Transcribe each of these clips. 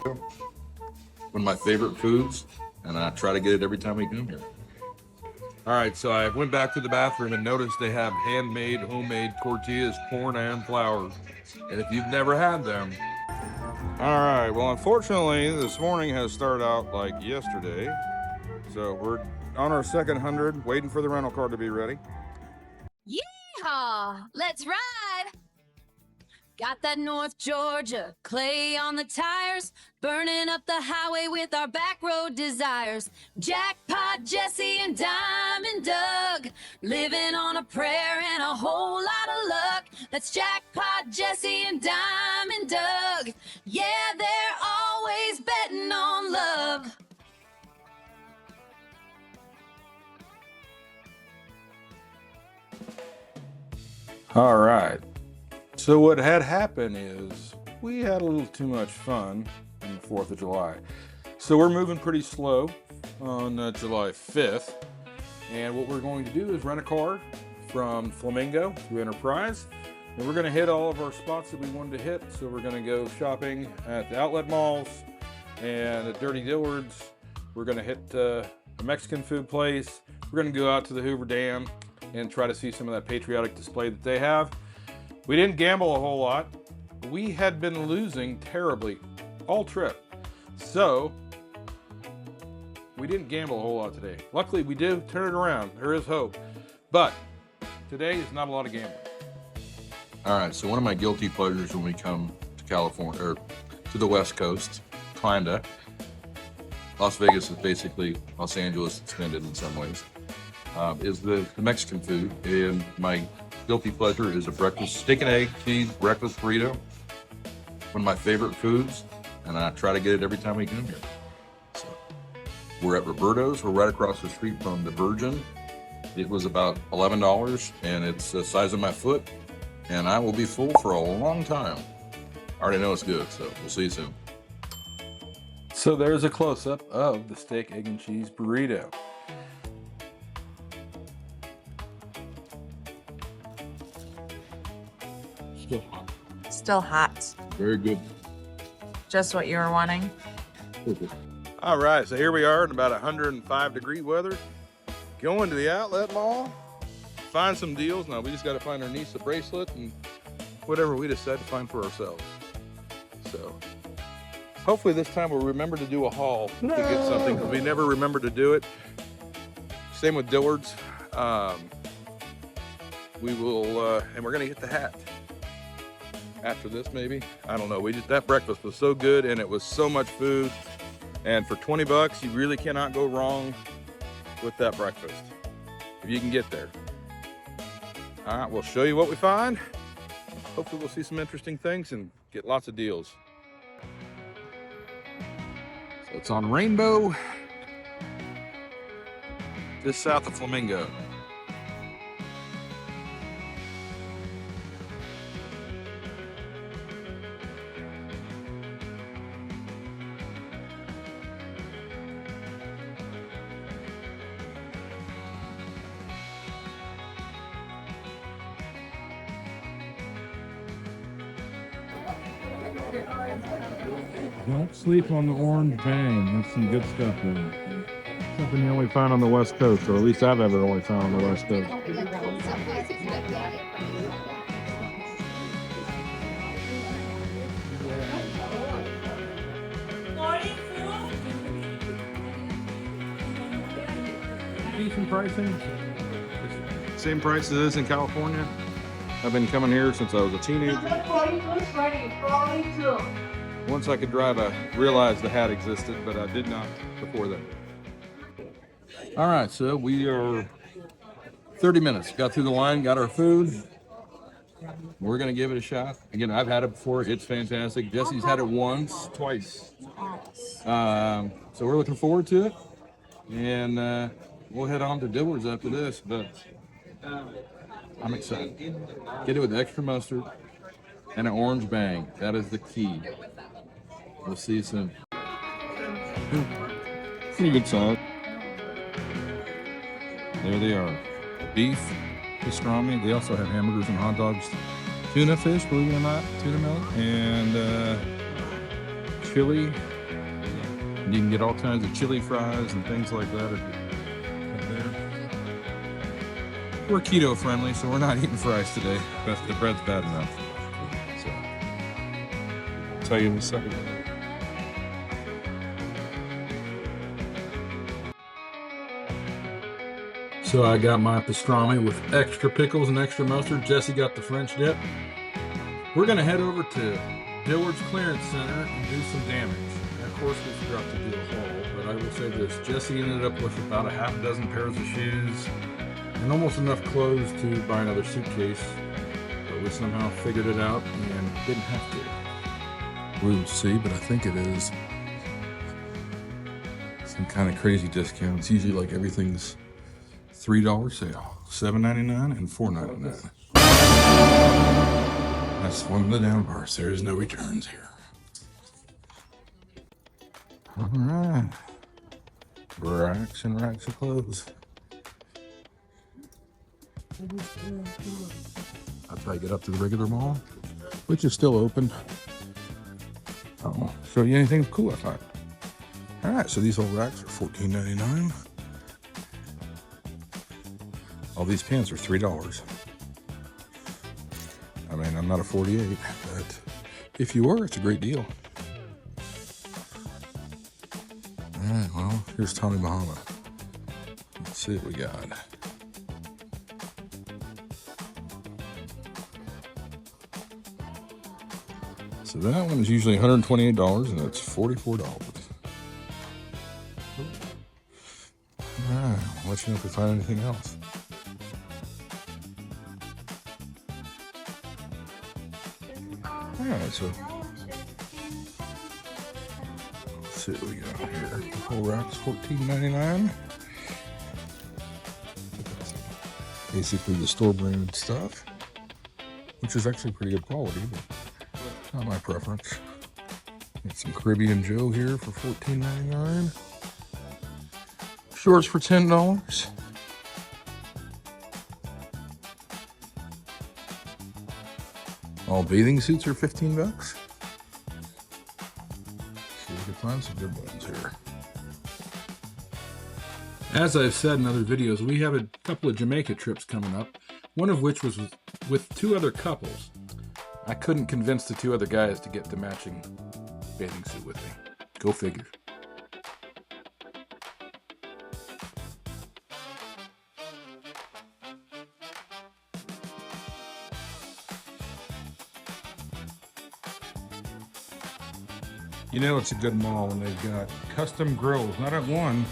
One of my favorite foods, and I try to get it every time we come here. All right, so I went back to the bathroom and noticed they have handmade, homemade tortillas, corn and flour. And if you've never had them, all right, well, unfortunately, this morning has started out like yesterday. So we're on our second 100, waiting for the rental car to be ready. Yeehaw! Let's ride! Got that North Georgia clay on the tires, burning up the highway with our back road desires. Jackpot Jesse and Diamond Doug, living on a prayer and a whole lot of luck. That's Jackpot Jesse and Diamond Doug. Yeah, they're always betting on love. All right. So what had happened is we had a little too much fun on the 4th of July. So we're moving pretty slow on July 5th. And what we're going to do is rent a car from Flamingo to Enterprise. And we're going to hit all of our spots that we wanted to hit. So we're going to go shopping at the outlet malls and at Dirty Dillard's. We're going to hit a Mexican food place. We're going to go out to the Hoover Dam and try to see some of that patriotic display that they have. We didn't gamble a whole lot. We had been losing terribly all trip. So we didn't gamble a whole lot today. Luckily, we did turn it around. There is hope. But today is not a lot of gambling. All right, so one of my guilty pleasures when we come to California, or to the West Coast, kinda. Las Vegas is basically Los Angeles extended in some ways, is the Mexican food. And my guilty pleasure is a breakfast steak and egg cheese breakfast burrito. One of my favorite foods, and I try to get it every time we come here. So we're at Roberto's. We're right across the street from the Virgin. It was about $11, and it's the size of my foot, and I will be full for a long time. I already know it's good, so we'll see you soon. So there's a close-up of the steak, egg, and cheese burrito. Still hot. Still hot. Very good. Just what you were wanting. All right, so here we are in about 105-degree weather. Going to the outlet mall, find some deals. Now we just got to find our niece a bracelet and whatever we decide to find for ourselves. So hopefully this time we'll remember to do a haul to get something, because we never remember to do it. Same with Dillard's. We will, and we're gonna get the hat after this, maybe. I don't know. That breakfast was so good, and it was so much food. And for 20 bucks, you really cannot go wrong with that breakfast, if you can get there. All right, we'll show you what we find. Hopefully we'll see some interesting things and get lots of deals. So it's on Rainbow, just south of Flamingo. Don't sleep on the orange bang. That's some good stuff there. Something you only find on the West Coast, or at least I've ever only found on the West Coast. Decent pricing. Same price as it is in California. I've been coming here since I was a teenager. Once I could drive, I realized the hat existed, but I did not before that. All right, so we are 30 minutes. Got through the line, got our food. We're gonna give it a shot. Again, I've had it before. It's fantastic. Jesse's had it once, twice. So we're looking forward to it. And we'll head on to Dillard's after this, but I'm excited. Get it with extra mustard and an orange bang. That is the key. We'll see you soon. Pretty good size. There they are. Beef pastrami. They also have hamburgers and hot dogs. Tuna fish, believe it or not, tuna milk, and chili And you can get all kinds of chili fries and things like that there. We're keto friendly, so we're not eating fries today. But the bread's bad enough. So, I'll tell you in a second. So I got my pastrami with extra pickles and extra mustard. Jesse got the French dip. We're gonna head over to Dillard's Clearance Center and do some damage. And of course, we forgot to do a haul, but I will say this: Jesse ended up with about a half dozen pairs of shoes and almost enough clothes to buy another suitcase. But we somehow figured it out and didn't have to. We will see, but I think it is some kind of crazy discount. It's usually like everything's $3 sale, $7.99 and $4.99. That's one of the down parts. There is no returns here. All right, racks and racks of clothes. After I get up to the regular mall, which is still open, I'll show you anything cool I find. All right, so these whole racks are $14.99. All these pants are $3. I mean, I'm not a 48, but if you were, it's a great deal. All right, well, here's Tommy Bahama. Let's see what we got. So that one is usually $128, and it's $44. All right, I'll let you know if we find anything else. Alright, so let's see what we got here. The whole rack's $14.99. Basically the store branded stuff, which is actually pretty good quality, but not my preference. Got some Caribbean Joe here for $14.99. Shorts for $10. All bathing suits are $15. See if we can find some good ones here. As I've said in other videos, we have a couple of Jamaica trips coming up, one of which was with two other couples. I couldn't convince the two other guys to get the matching bathing suit with me. Go figure. You know it's a good mall when they've got custom grills, not at one,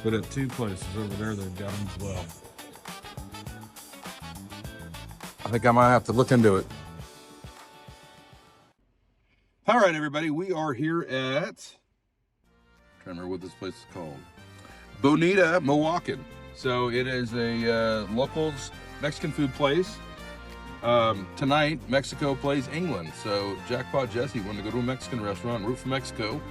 but at two places over there they've got them as well. I think I might have to look into it. All right, everybody, we are here at, I'm trying to remember what this place is called. Bonita Michoacan. So it is a locals Mexican food place. Tonight, Mexico plays England. So Jackpot Jesse wanted to go to a Mexican restaurant, root for Mexico,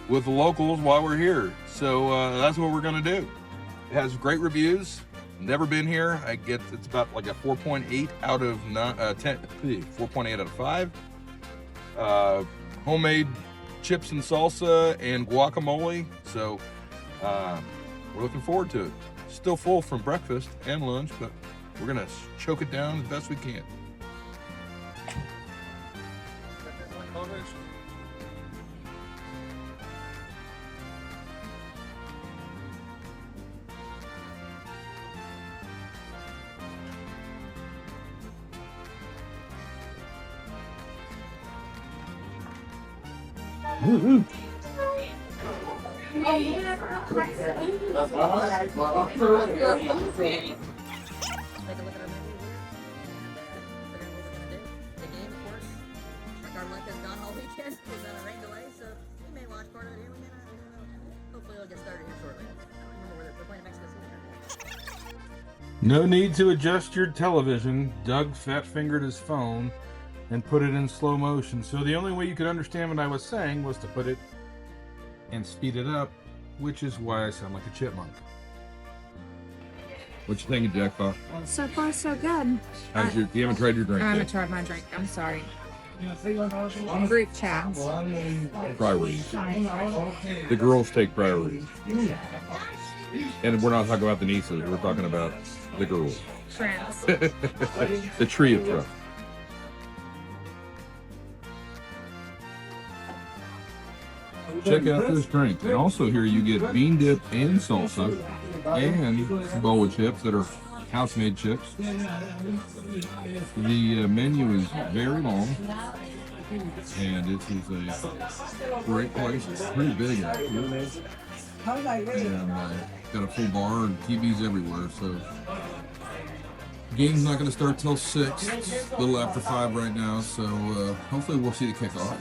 with the locals while we're here. So that's what we're gonna do. It has great reviews. Never been here. It's about like a 4.8 out of 10, 4.8 out of 5. Homemade chips and salsa and guacamole. So we're looking forward to it. Still full from breakfast and lunch, but we're gonna choke it down as best we can. Woo-hoo. No need to adjust your television. Doug fat-fingered his phone and put it in slow motion. So the only way you could understand what I was saying was to put it and speed it up, which is why I sound like a chipmunk. What you thinking, Jackpot? So far, so good. You haven't tried your drink I yet? haven't tried my drink. I'm sorry. Group chat. Priorities. The girls take priority. And we're not talking about the nieces. We're talking about the girls. Friends. The tree of trust. Check out this drink. And also here you get bean dip and salsa and bowl of chips that are house-made chips. The menu is very long. And this is a great place. It's pretty big actually. And got a full bar and TVs everywhere. So game's not going to start till 6. It's a little after 5 right now. So hopefully we'll see the kickoff.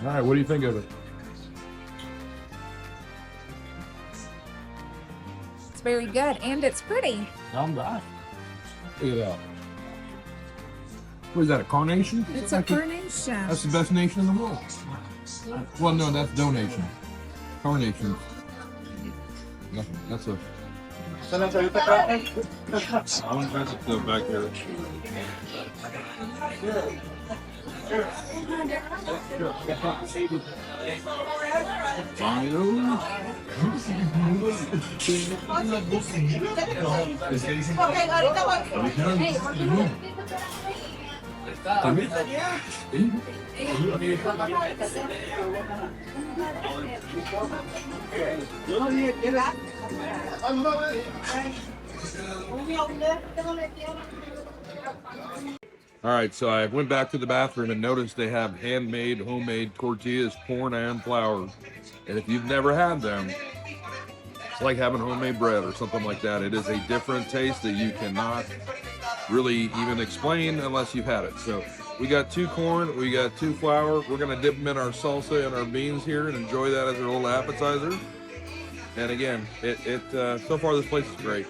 All right, what do you think of it? It's very good and it's pretty. I'm back. Look at that. What is that, a carnation? It's a carnation. That's the best nation in the world. Well, no, that's donation. Carnation. Nothing. That's a... I want to go back there. All right, so I went back to the bathroom and noticed they have handmade, homemade tortillas, corn and flour. And if you've never had them, it's like having homemade bread or something like that. It is a different taste that you cannot really even explain unless you've had it. So we got 2 corn, we got 2 flour. We're gonna dip them in our salsa and our beans here and enjoy that as a little appetizer. And again, so far this place is great.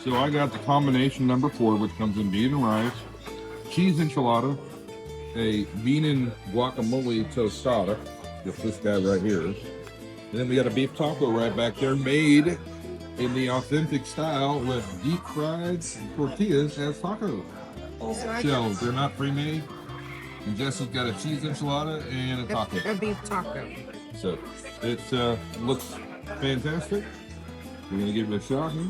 So I got the combination number 4, which comes in bean and rice, cheese enchilada, a bean and guacamole tostada, just this guy right here. And then we got a beef taco right back there, made in the authentic style with deep fried tortillas as tacos. So they're not pre-made. And Jesse's got a cheese enchilada and a taco. A beef taco. So it looks fantastic. We're gonna give it a shot here.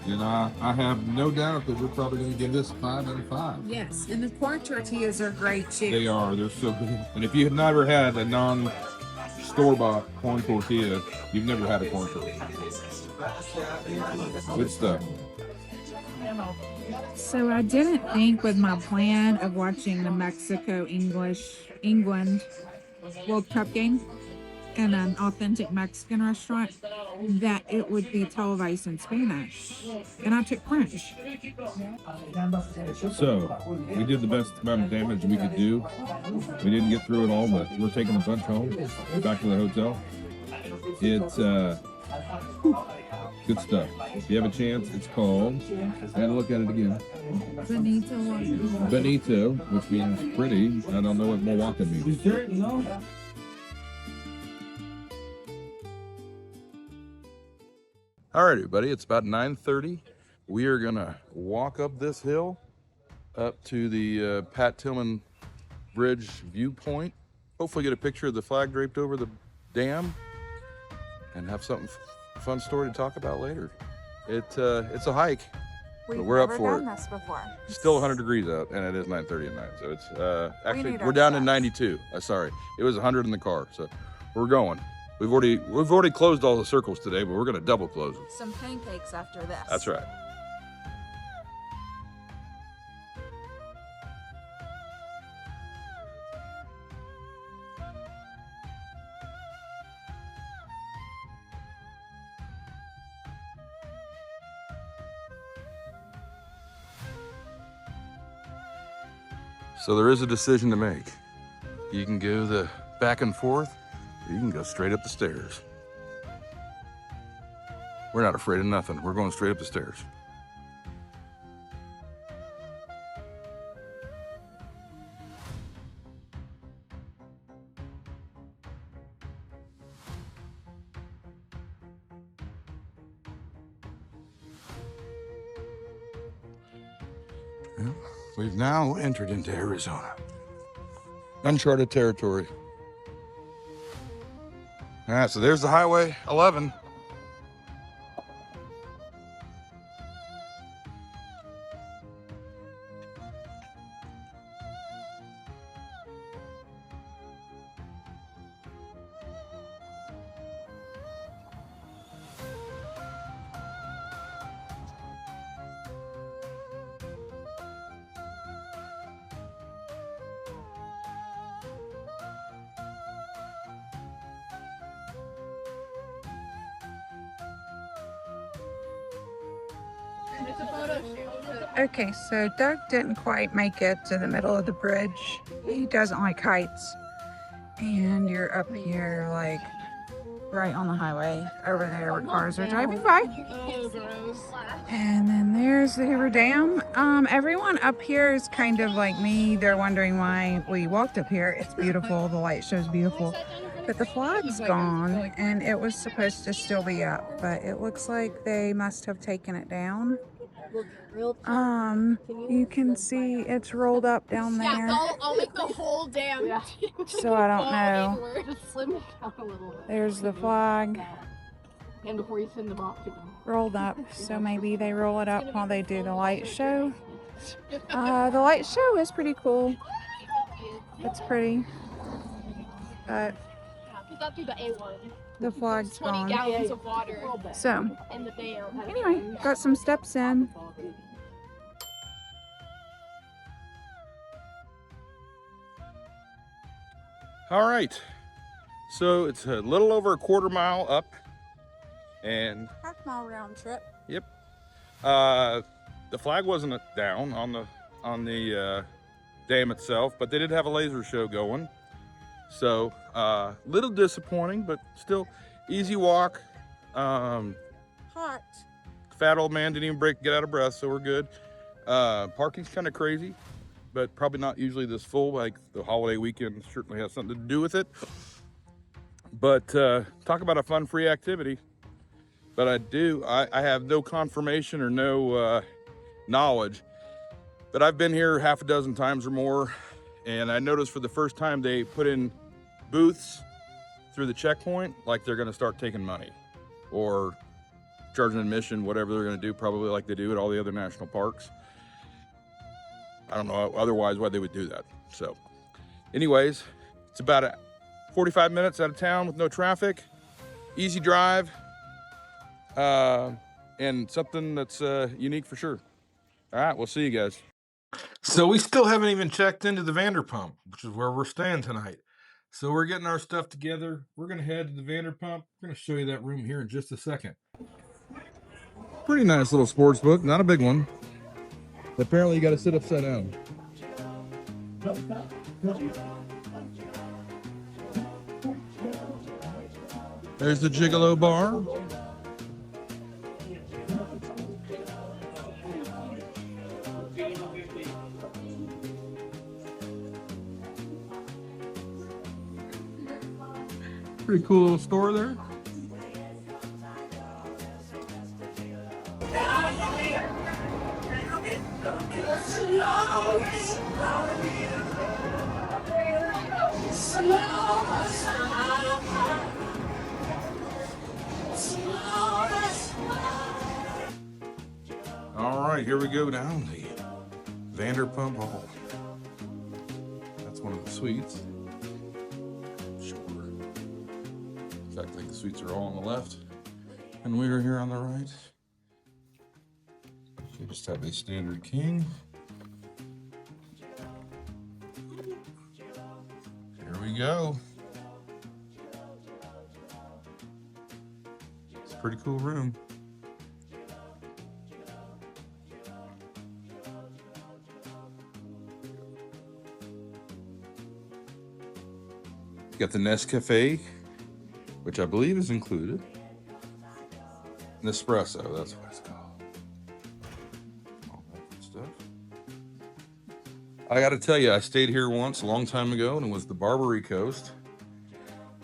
And I have no doubt that we're probably going to give this 5 out of 5. Yes, and the corn tortillas are great too. They are. They're so good. And if you've never had a non-store-bought corn tortilla, you've never had a corn tortilla. Good stuff. So I didn't think with my plan of watching the England World Cup game in an authentic Mexican restaurant that it would be televised in Spanish. And I took French. So we did the best amount of damage we could do. We didn't get through it all, but we're taking a bunch home, back to the hotel. It's good stuff. If you have a chance, it's called, and look at it again, Bonito, which means pretty. I don't know what Michoacan means. All right, everybody, it's about 9:30. We are gonna walk up this hill up to the Pat Tillman Bridge viewpoint. Hopefully get a picture of the flag draped over the dam and have something fun story to talk about later. It's a hike, but we're up for it. We've never done this before. Still 100 degrees out, and it is 9:30 at night. So it's actually we're down to 92. Sorry, it was 100 in the car. So we're going. We've already closed all the circles today, but we're gonna double close them. Some pancakes after this. That's right. So there is a decision to make. You can go the back and forth, or you can go straight up the stairs. We're not afraid of nothing. We're going straight up the stairs. We've now entered into Arizona. Uncharted territory. All right, so there's the Highway 11. Okay, so Doug didn't quite make it to the middle of the bridge. He doesn't like heights. And you're up here, like, right on the highway over there where cars are driving by. And then there's the Hoover Dam. Everyone up here is kind of like me. They're wondering why we walked up here. It's beautiful. The light show's beautiful. But the flag's gone, and it was supposed to still be up. But it looks like they must have taken it down. You can see it's rolled up down there. Yeah, I'll make the whole dam. Yeah. So I don't know. Just slim it down a little. There's the flag And before you send them off to them. rolled up. So maybe they roll it up while they do the light show. The light show is pretty cool. It's pretty. But the flag's 20 gone. gallons of water So in the bear. anyway, got some steps in. All right, so it's a little over a quarter mile up, and Half-mile round trip. yep, the flag wasn't down on the dam itself, but they did have a laser show going. So little disappointing, but still easy walk. Hot. Fat old man didn't even get out of breath, so we're good. Parking's kind of crazy, but probably not usually this full. Like the holiday weekend certainly has something to do with it. But talk about a fun free activity. But I have no confirmation or no knowledge, but I've been here half a dozen times or more, and I noticed for the first time they put in booths through the checkpoint, like they're gonna start taking money or charging admission, whatever they're gonna do, probably like they do at all the other national parks. I don't know otherwise why they would do that. So anyways, it's about 45 minutes out of town with no traffic, easy drive, and something that's unique for sure. All right, we'll see you guys. So we still haven't even checked into the Vanderpump, which is where we're staying tonight. So we're getting our stuff together. We're gonna head to the Vanderpump. We're gonna show you that room here in just a second. Pretty nice little sports book, not a big one. Apparently you gotta sit upside down. There's the Gigolo bar. Pretty cool little store there. All right, here we go down the Vanderpump Hall. That's one of the suites. Sure. In fact, I think the suites are all on the left, and we are here on the right. We just have a standard king. Here we go. It's a pretty cool room. Got the Nescafe, which I believe is included. Nespresso, that's what it's called. All that good stuff. I got to tell you, I stayed here once a long time ago, and it was the Barbary Coast.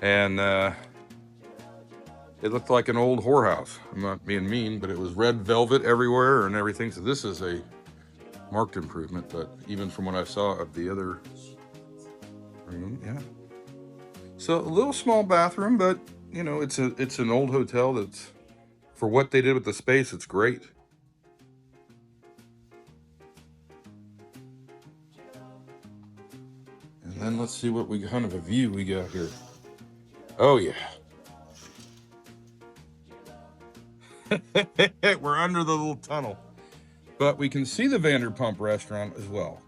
And it looked like an old whorehouse. I'm not being mean, but it was red velvet everywhere and everything. So this is a marked improvement, but even from what I saw of the other room, yeah. So a little small bathroom, but you know, it's an old hotel that's, for what they did with the space, it's great. And then let's see what kind of a view we got here. Oh yeah. We're under the little tunnel, but we can see the Vanderpump restaurant as well.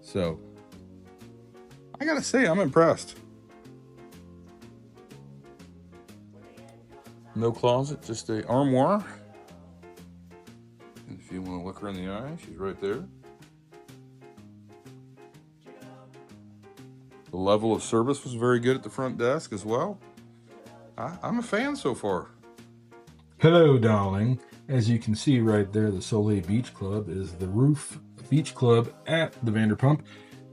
So I gotta say, I'm impressed. No closet, just a armoire. And if you want to look her in the eye, she's right there. The level of service was very good at the front desk as well. I'm a fan so far. Hello, darling. As you can see right there, the Solé Beach Club is the roof beach club at the Vanderpump.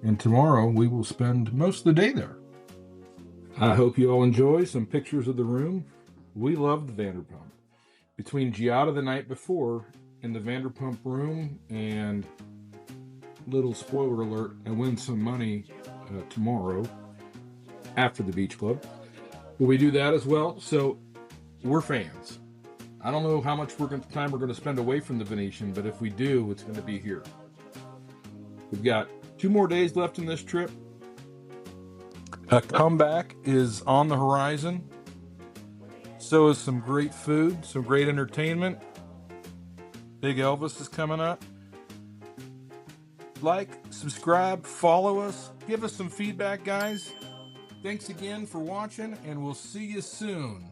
And tomorrow we will spend most of the day there. I hope you all enjoy some pictures of the room. We love the Vanderpump. Between Giada the night before in the Vanderpump room and, little spoiler alert, I win some money tomorrow after the beach club. Will we do that as well? So we're fans. I don't know how much time we're going to spend away from the Venetian, but if we do, it's going to be here. We've got 2 more days left in this trip. A comeback is on the horizon. So is some great food, some great entertainment. Big Elvis is coming up. Like, subscribe, follow us, give us some feedback, guys. Thanks again for watching, and we'll see you soon.